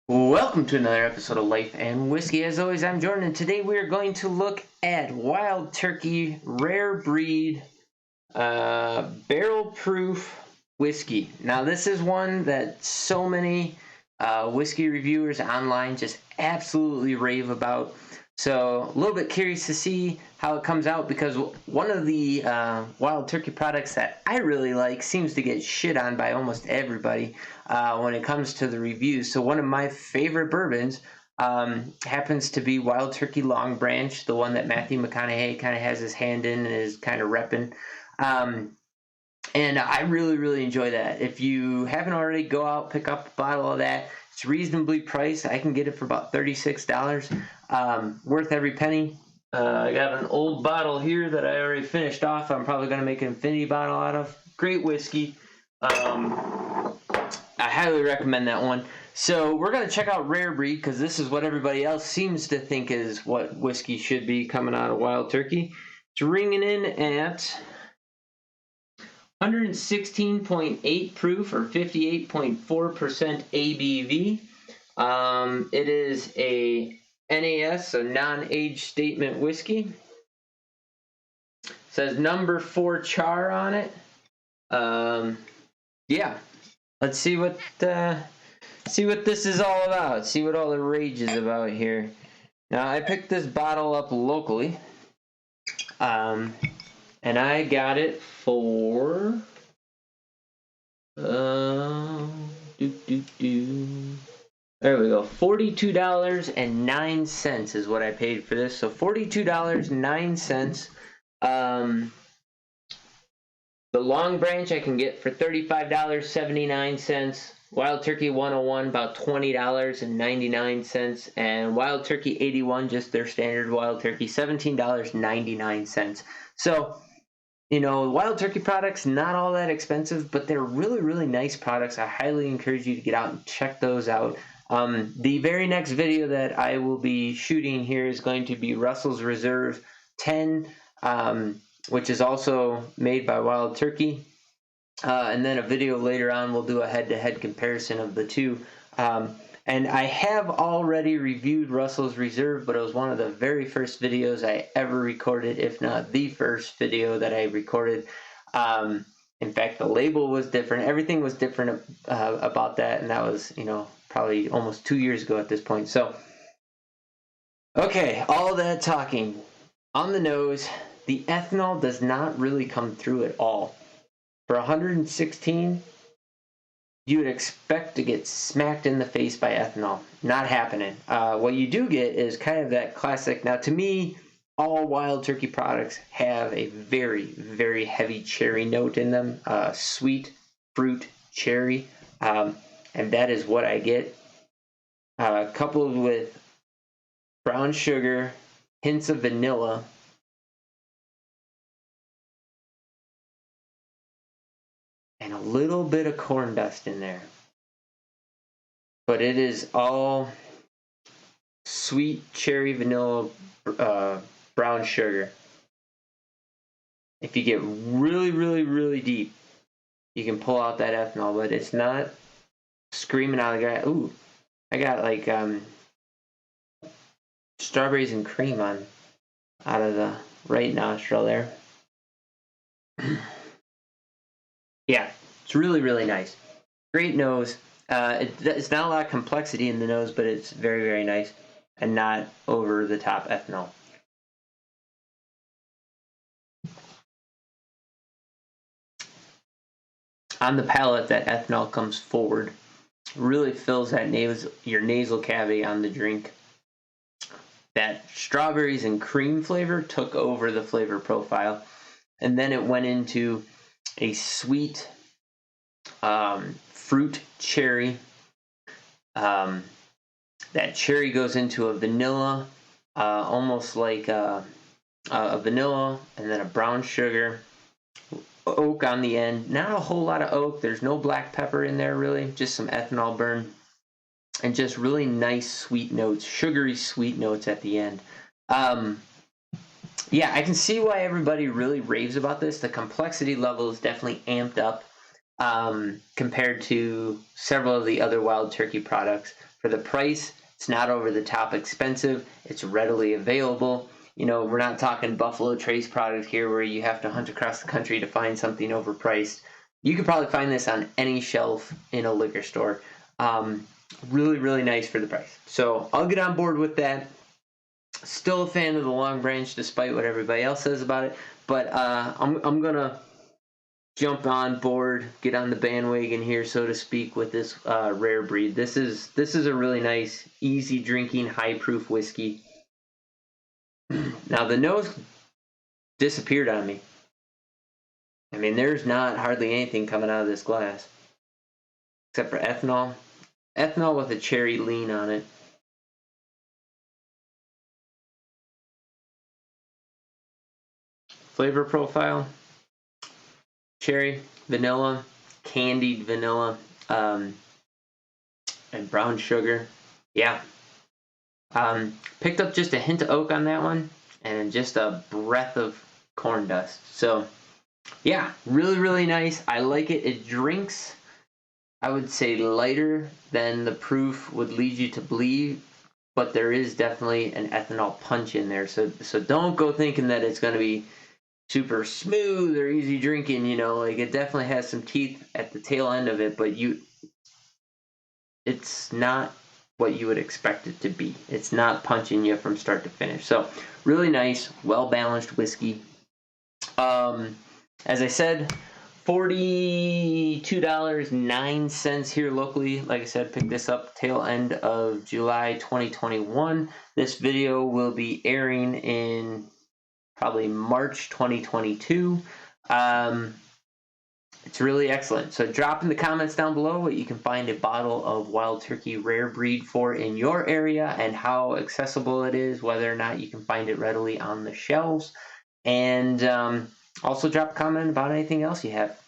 Welcome to another episode of Life and Whiskey. As always, I'm Jordan, and today we are going to look at Wild Turkey Rare Breed Barrel Proof Whiskey. Now, this is one that so many whiskey reviewers online just absolutely rave about. So, a little bit curious to see how it comes out, because one of the Wild Turkey products that I really like seems to get shit on by almost everybody when it comes to the reviews. So one of my favorite bourbons happens to be Wild Turkey Long Branch, the one that Matthew McConaughey kind of has his hand in and is kind of repping. And I really, really enjoy that. If you haven't already, go out, pick up a bottle of that. It's reasonably priced. I can get it for about $36. Worth every penny. I got an old bottle here that I already finished off. I'm probably going to make an infinity bottle out of. Great whiskey. I highly recommend that one. So we're going to check out Rare Breed, because this is what everybody else seems to think is what whiskey should be coming out of Wild Turkey. It's ringing in at 116.8 proof, or 58.4% ABV. It is a NAS, a non-age statement whiskey. It says number 4 char on it. Yeah, let's see what this is all about. See what all the rage is about here. Now, I picked this bottle up locally, and I got it for there we go, $42.09 is what I paid for this. So $42.09. The Long Branch I can get for $35.79. Wild Turkey 101 about $20.99, and Wild Turkey 81, just their standard Wild Turkey, $17.99. So, you know, Wild Turkey products, not all that expensive, but they're really, really nice products. I highly encourage you to get out and check those out. The very next video that I will be shooting here is going to be Russell's Reserve 10, which is also made by Wild Turkey. And then a video later on, we'll do a head-to-head comparison of the two. And I have already reviewed Russell's Reserve, but it was one of the very first videos I ever recorded, if not the first video that I recorded. In fact, the label was different. Everything was different about that, and that was, you know, probably almost 2 years ago at this point. So, okay, all that talking. On the nose, the ethanol does not really come through at all. For 116, you would expect to get smacked in the face by ethanol. Not happening. What you do get is kind of that classic. Now, to me, all Wild Turkey products have a very, very heavy cherry note in them. Sweet fruit cherry. And that is what I get. Coupled with brown sugar, hints of vanilla, and a little bit of corn dust in there. But it is all sweet cherry, vanilla, brown sugar. If you get really, really, really deep, you can pull out that ethanol, but it's not screaming out of the guy. Ooh, I got like strawberries and cream out of the right nostril there. Yeah, it's really, really nice. Great nose. It's not a lot of complexity in the nose, but it's very, very nice and not over the top ethanol. On the palate, that ethanol comes forward, really fills that your nasal cavity on the drink. That strawberries and cream flavor took over the flavor profile, and then it went into a sweet fruit cherry. That cherry goes into a vanilla, almost like a vanilla, and then a brown sugar, oak on the end. Not a whole lot of oak. There's no black pepper in there, really. Just some ethanol burn, and just really nice sweet notes, sugary sweet notes at the end. Yeah, I can see why everybody really raves about this. The complexity level is definitely amped up compared to several of the other Wild Turkey products. For the price, it's not over the top expensive. It's readily available. You know, we're not talking Buffalo Trace product here where you have to hunt across the country to find something overpriced. You could probably find this on any shelf in a liquor store. Really, really nice for the price. So I'll get on board with that. Still a fan of the Long Branch despite what everybody else says about it. But I'm going to jump on board, get on the bandwagon here, so to speak, with this rare breed. This is a really nice, easy drinking, high proof whiskey. Now the nose disappeared on me. I mean, there's not hardly anything coming out of this glass except for ethanol. Ethanol with a cherry lean on it. Flavor profile: cherry, vanilla, candied vanilla, and brown sugar. Yeah. Picked up just a hint of oak on that one, and just a breath of corn dust. So, yeah, really, really nice. I like it. It drinks, I would say, lighter than the proof would lead you to believe, but there is definitely an ethanol punch in there. So don't go thinking that it's going to be super smooth or easy drinking, you know, like it definitely has some teeth at the tail end of it, but it's not what you would expect it to be. It's not punching you from start to finish. So really nice, well-balanced whiskey. As I said, $42.09 here locally. Like I said, picked this up tail end of July 2021. This video will be airing in probably March 2022. It's really excellent. So drop in the comments down below what you can find a bottle of Wild Turkey Rare Breed for in your area and how accessible it is, whether or not you can find it readily on the shelves. And also drop a comment about anything else you have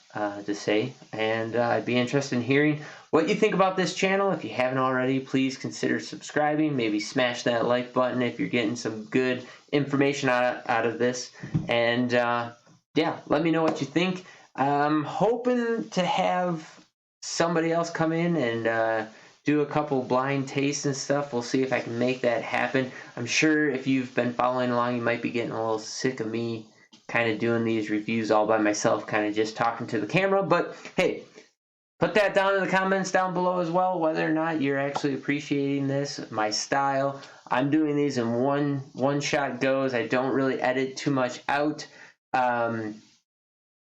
to say. And I'd be interested in hearing what you think about this channel. If you haven't already, please consider subscribing. Maybe smash that like button if you're getting some good information out of this. And yeah, let me know what you think. I'm hoping to have somebody else come in and do a couple blind tastes and stuff. We'll see if I can make that happen. I'm sure if you've been following along, you might be getting a little sick of me kind of doing these reviews all by myself, kind of just talking to the camera. But hey, put that down in the comments down below as well, whether or not you're actually appreciating this, my style. I'm doing these in one shot goes. I don't really edit too much out.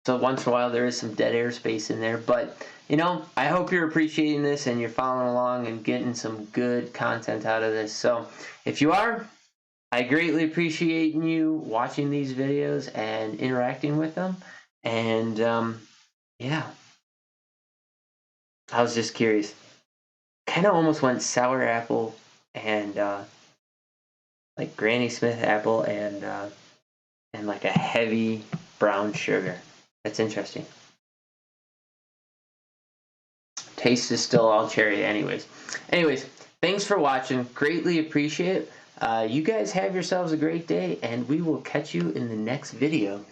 So once in a while there is some dead air space in there, but you know, I hope you're appreciating this and you're following along and getting some good content out of this. So if you are, I greatly appreciate you watching these videos and interacting with them. And yeah, I was just curious. Kind of almost went sour apple and like Granny Smith apple and like a heavy brown sugar. That's interesting. Taste is still all cherry anyways. Thanks for watching. Greatly appreciate it. You guys have yourselves a great day, and we will catch you in the next video.